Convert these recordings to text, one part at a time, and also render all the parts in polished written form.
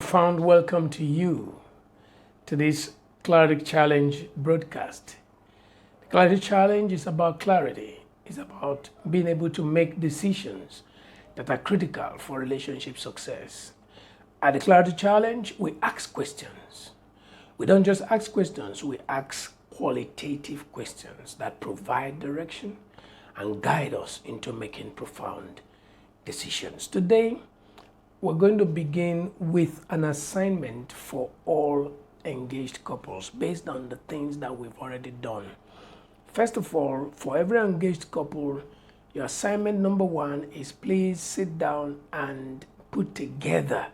Profound welcome to you to this Clarity Challenge broadcast. The Clarity Challenge is about clarity. It's about being able to make decisions that are critical for relationship success. At the Clarity Challenge, we ask questions. We don't just ask questions, we ask qualitative questions that provide direction and guide us into making profound decisions. Today, we're going to begin with an assignment for all engaged couples based on the things that we've already done. First of all, for every engaged couple, your assignment number one is please sit down and put together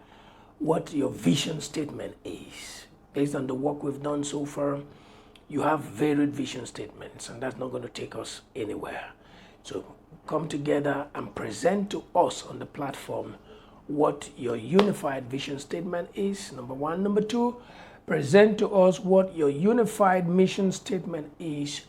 what your vision statement is. Based on the work we've done so far, you have varied vision statements, and that's not going to take us anywhere. So come together and present to us on the platform what your unified vision statement is, number one. Number two, present to us what your unified mission statement is.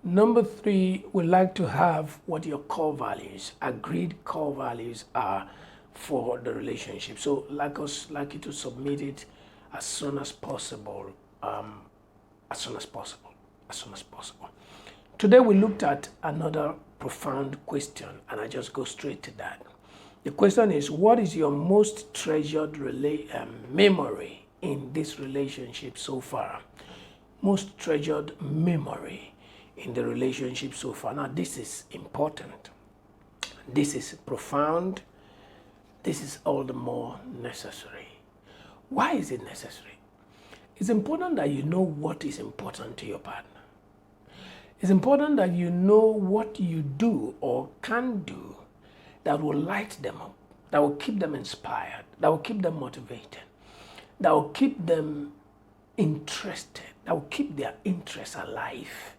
Number three, we'd like to have what your core values, agreed core values are for the relationship. So like you to submit it as soon as possible, as soon as possible. Today we looked at another profound question, and I just go straight to that. The question is, what is your most treasured memory in this relationship so far? Most treasured memory in the relationship so far. Now, this is important. This is profound. This is all the more necessary. Why is it necessary? It's important that you know what is important to your partner. It's important that you know what you do or can do that will light them up, that will keep them inspired, that will keep them motivated, that will keep them interested, that will keep their interests alive.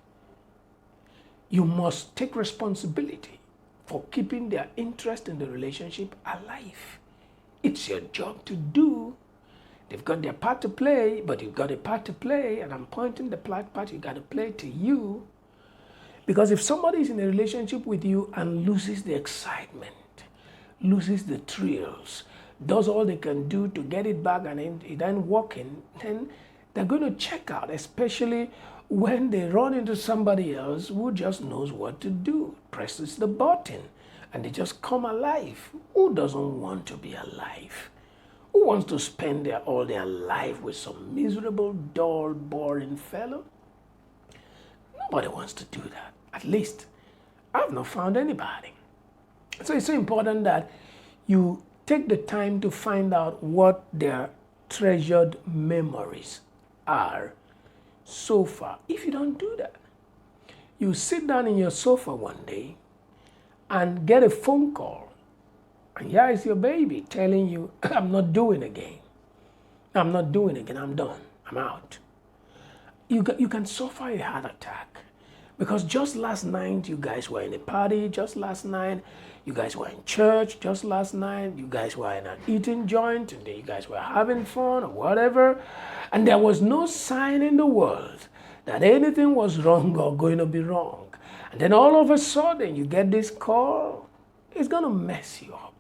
You must take responsibility for keeping their interest in the relationship alive. It's your job to do. They've got their part to play, but you've got a part to play, and I'm pointing the part you got to play to you. Because if somebody is in a relationship with you and loses the excitement, loses the thrills, does all they can do to get it back and it ain't working, then they're going to check out, especially when they run into somebody else who just knows what to do, presses the button, and they just come alive. Who doesn't want to be alive? Who wants to spend all their life with some miserable, dull, boring fellow? Nobody wants to do that. At least, I've not found anybody. So it's so important that you take the time to find out what their treasured memories are so far. If you don't do that, you sit down in your sofa one day and get a phone call, and here is your baby telling you, I'm not doing again. I'm not doing again. I'm done. I'm out. You can suffer a heart attack. Because just last night, you guys were in a party. Just last night, you guys were in church. Just last night, you guys were in an eating joint. And then you guys were having fun or whatever. And there was no sign in the world that anything was wrong or going to be wrong. And then all of a sudden, you get this call. It's going to mess you up.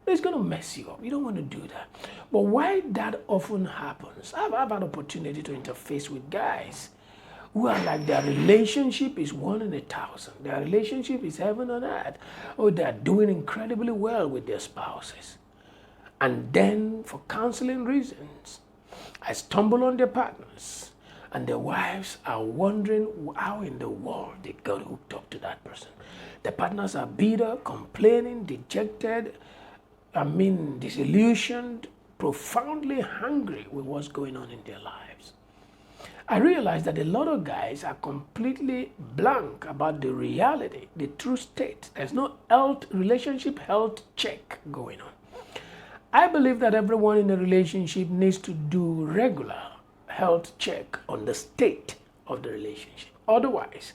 It's going to mess you up. You don't want to do that. But why that often happens, I've had opportunity to interface with guys who are like their relationship is 1 in 1,000. Their relationship is heaven on earth. Oh, they're doing incredibly well with their spouses. And then, for counseling reasons, I stumble on their partners, and their wives are wondering how in the world they got hooked up to that person. The partners are bitter, complaining, dejected, disillusioned, profoundly hungry with what's going on in their lives. I realize that a lot of guys are completely blank about the reality, the true state. There's no relationship health check going on. I believe that everyone in a relationship needs to do regular health check on the state of the relationship. Otherwise,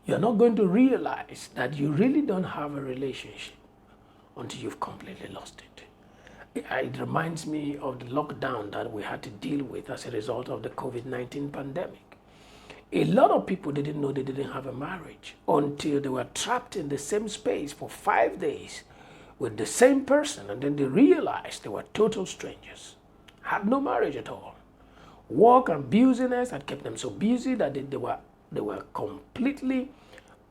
you're not going to realize that you really don't have a relationship until you've completely lost it. It reminds me of the lockdown that we had to deal with as a result of the COVID-19 pandemic. A lot of people didn't know they didn't have a marriage until they were trapped in the same space for 5 days with the same person, and then they realized they were total strangers. had no marriage at all. Work and busyness had kept them so busy that they were completely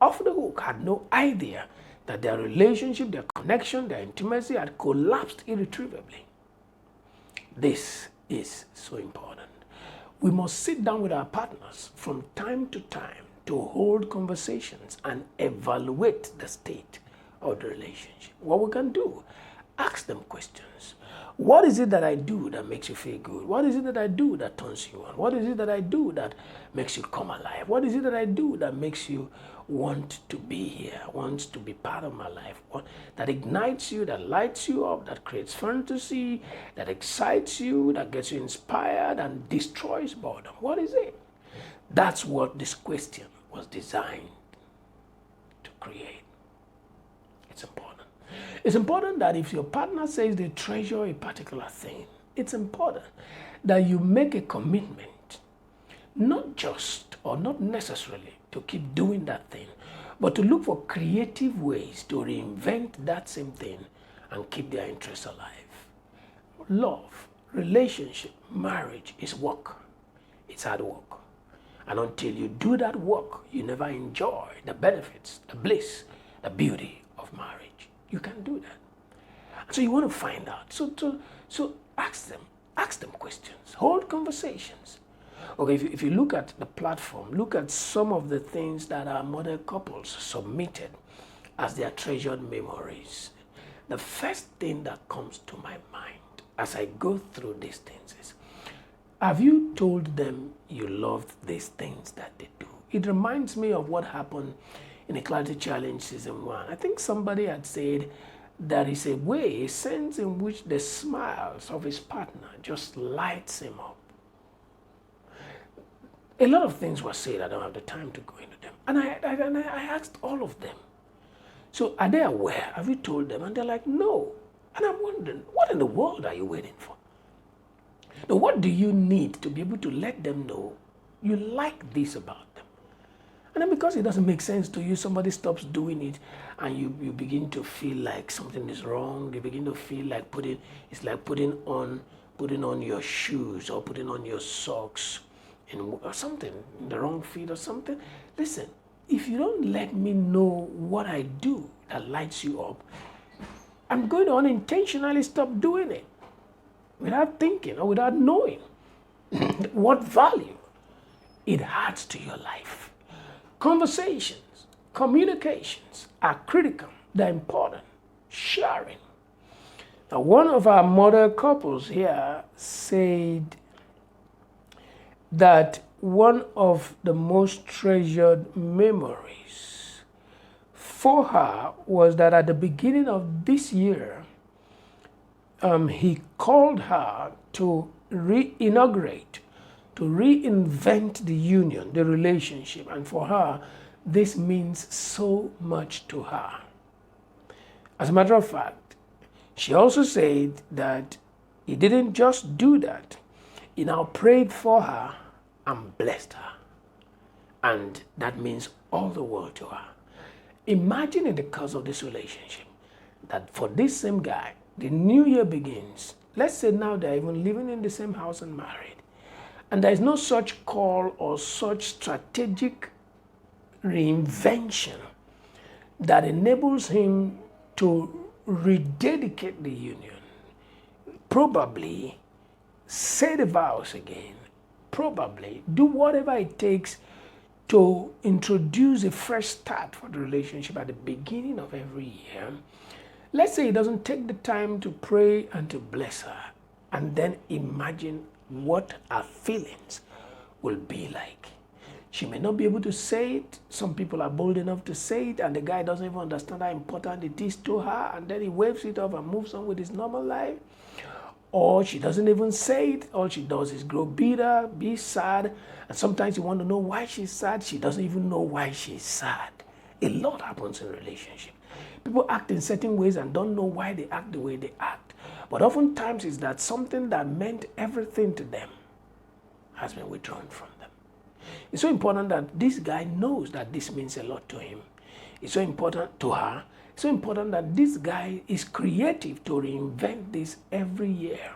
off the hook, had no idea that their relationship, their connection, their intimacy had collapsed irretrievably. This is so important. We must sit down with our partners from time to time to hold conversations and evaluate the state of the relationship. What we can do, ask them questions. What is it that I do that makes you feel good? What is it that I do that turns you on? What is it that I do that makes you come alive? What is it that I do that makes you want to be here, wants to be part of my life, that ignites you, that lights you up, that creates fantasy, that excites you, that gets you inspired and destroys boredom? What is it? That's what this question was designed to create. It's important. It's important that if your partner says they treasure a particular thing, it's important that you make a commitment, not just or not necessarily to keep doing that thing, but to look for creative ways to reinvent that same thing and keep their interests alive. Love, relationship, marriage is work. It's hard work. And until you do that work, you never enjoy the benefits, the bliss, the beauty of marriage. You can do that. So you want to find out. So ask them questions. Hold conversations. Okay, if you look at the platform, look at some of the things that our model couples submitted as their treasured memories. The first thing that comes to my mind as I go through these things is, have you told them you loved these things that they do? It reminds me of what happened in a Clarity Challenge Season 1. I think somebody had said there is a way, a sense in which the smiles of his partner just lights him up. A lot of things were said. I don't have the time to go into them. And I asked all of them, so are they aware? Have you told them? And they're like, no. And I'm wondering, what in the world are you waiting for? Now, what do you need to be able to let them know you like this about them? And then because it doesn't make sense to you, somebody stops doing it and you begin to feel like something is wrong. You begin to feel like putting on your shoes or putting on your socks or something in the wrong feet or something. Listen, if you don't let me know what I do that lights you up, I'm going to unintentionally stop doing it without thinking or without knowing what value it adds to your life. Conversations, communications are critical. They're important. Sharing. Now, one of our model couples here said that one of the most treasured memories for her was that at the beginning of this year, he called her to re-inaugurate, to reinvent the union, the relationship. And for her, this means so much to her. As a matter of fact, she also said that he didn't just do that. He now prayed for her and blessed her. And that means all the world to her. Imagine in the course of this relationship that for this same guy, the new year begins. Let's say now they're even living in the same house and married. And there is no such call or such strategic reinvention that enables him to rededicate the union. Probably say the vows again. Probably do whatever it takes to introduce a fresh start for the relationship at the beginning of every year. Let's say he doesn't take the time to pray and to bless her, and then imagine what her feelings will be like. She may not be able to say it. Some people are bold enough to say it, and the guy doesn't even understand how important it is to her, and then he waves it off and moves on with his normal life. Or she doesn't even say it. All she does is grow bitter, be sad, and sometimes you want to know why she's sad. She doesn't even know why she's sad. A lot happens in a relationship. People act in certain ways and don't know why they act the way they act. But oftentimes it's that something that meant everything to them has been withdrawn from them. It's so important that this guy knows that this means a lot to him. It's so important to her. It's so important that this guy is creative to reinvent this every year.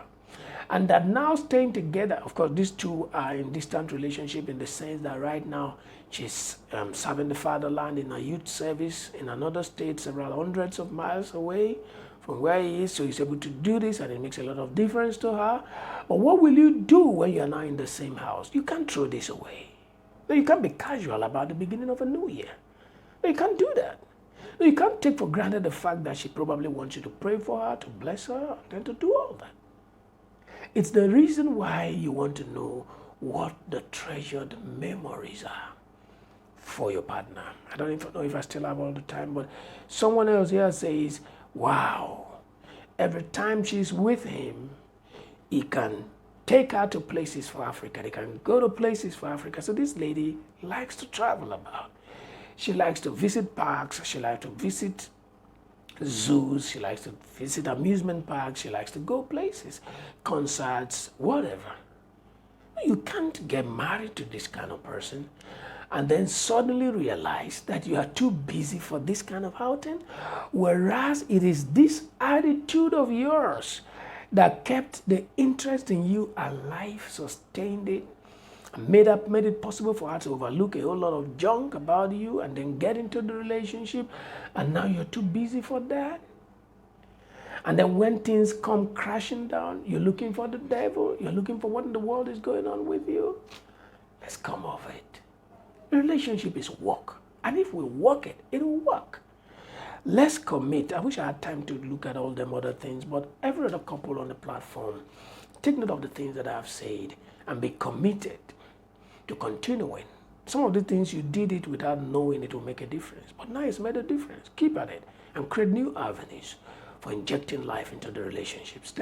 And that now staying together, of course, these two are in distant relationship in the sense that right now she's serving the fatherland in a youth service in another state, several hundreds of miles away from where he is. So he's able to do this, and it makes a lot of difference to her. But what will you do when you're now in the same house? You can't throw this away. No, you can't be casual about the beginning of a new year. No, you can't do that. No, you can't take for granted the fact that she probably wants you to pray for her, to bless her, and to do all that. It's the reason why you want to know what the treasured memories are for your partner. I don't even know if I still have all the time, but someone else here says, wow, every time she's with him, he can take her to places for Africa. They can go to places for Africa. So this lady likes to travel about. She likes to visit parks. She likes to visit zoos. She likes to visit amusement parks. She likes to go places, concerts, whatever. You can't get married to this kind of person and then suddenly realize that you are too busy for this kind of outing, whereas it is this attitude of yours that kept the interest in you alive, sustained it, made it possible for her to overlook a whole lot of junk about you and then get into the relationship, and now you're too busy for that. And then when things come crashing down, you're looking for the devil, you're looking for what in the world is going on with you. Let's come off it. The relationship is work, and if we work it, it'll work. Let's commit. I wish I had time to look at all them other things, but every other couple on the platform, take note of the things that I've said and be committed to continuing. Some of the things you did it without knowing it will make a difference, but now it's made a difference. Keep at it and create new avenues for injecting life into the relationships.